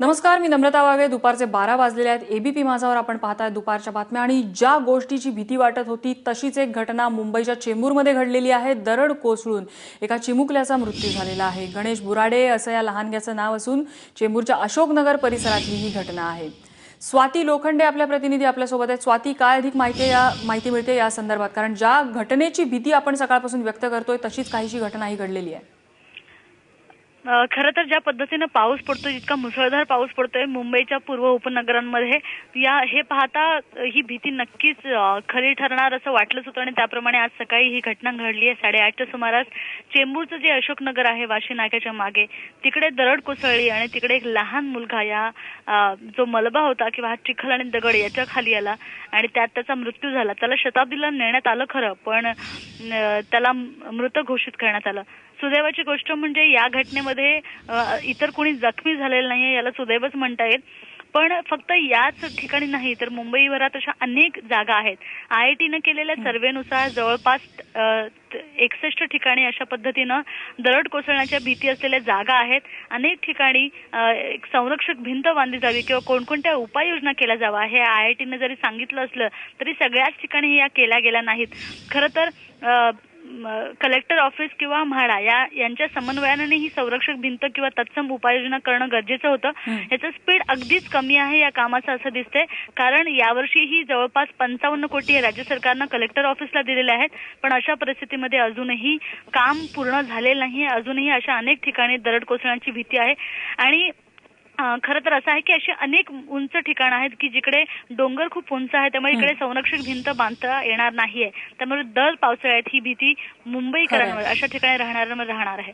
नमस्कार, मी नम्रता वाघे. दुपारचे 12 वाजलेले आहेत. एबीपी माझावर आपण पाहताय दुपारच्या बातम्या. आणि ज्या गोष्टीची भीती वाटत होती तशीच एक घटना मुंबईच्या चेंबूरमध्ये घडलेली आहे. दरड कोसळून एका चिमुकल्याचा मृत्यू झालेला आहे. गणेश बुराडे असं या लहानग्याचं नाव असून चेंबूरच्या अशोकनगर परिसरातली ही घटना आहे. स्वाती लोखंडे आपल्या प्रतिनिधी आपल्यासोबत आहेत. स्वाती, काय अधिक माहिती मिळते या संदर्भात? कारण ज्या घटनेची भीती आपण सकाळपासून व्यक्त करतोय तशीच काहीशी घटना ही घडलेली आहे. खरं तर ज्या पद्धतीने पाऊस पडतोय, इतका मुसळधार पाऊस पडतोय मुंबईच्या पूर्व उपनगरांमध्ये, हे पाहता ही भीती नक्कीच खरी ठरणार असं वाटलंच होतं. आणि त्याप्रमाणे आज सकाळी ही घटना घडली आहे. 8:30च्या सुमारास चेंबूरचं जे अशोकनगर आहे वाशी नाक्याच्या मागे, तिकडे दरड कोसळली आणि तिकडे एक लहान मुलगा या जो मलबा होता किंवा चिखल आणि दगड याच्या खाली आला आणि त्यात त्याचा मृत्यू झाला. त्याला शताब्दीला नेण्यात आलं खरं, पण त्याला मृत घोषित करण्यात आलं. सुदैवाची गोष्ट म्हणजे या घटनेमध्ये इतर कोणी जखमी झालेलं नाहीये, याला सुदैवच म्हणता येईल. पण फक्त याच ठिकाणी नाही तर मुंबईभरात अशा अनेक जागा आहेत. IITनं केलेल्या सर्वेनुसार जवळपास 61 ठिकाणी अशा पद्धतीनं दरड कोसळण्याच्या भीती असलेल्या जागा आहेत. अनेक ठिकाणी एक संरक्षक भिंत बांधली जावी किंवा कोणकोणत्या उपाययोजना केल्या जावा हे IITनं जरी सांगितलं असलं तरी सगळ्याच ठिकाणी या केल्या गेल्या नाहीत. खरं तर कलेक्टर ऑफिस किंवा म्हाडा यांच्या समन्वयाने ही संरक्षक भिंत किंवा तत्सम उपाययोजना करणं गरजेचं होतं. याचं स्पीड अगदीच कमी आहे या कामाचं असं दिसतंय. कारण यावर्षी ही जवळपास 55 कोटी राज्य सरकारनं कलेक्टर ऑफिसला दिलेले आहेत. पण अशा परिस्थितीमध्ये अजूनही काम पूर्ण झालेलं नाही. अजूनही अशा अनेक ठिकाणी दरड कोसळण्याची भीती आहे. आणि खरं तर असं आहे की अशी अनेक उंच ठिकाणं आहेत की जिकडे डोंगर खूप उंच आहे, त्यामुळे इकडे संरक्षक भिंत बांधता येणार नाहीये. त्यामुळे दर पावसाळ्यात ही भीती मुंबईकरांवर, अशा ठिकाणी राहणाऱ्यांवर राहणार आहे.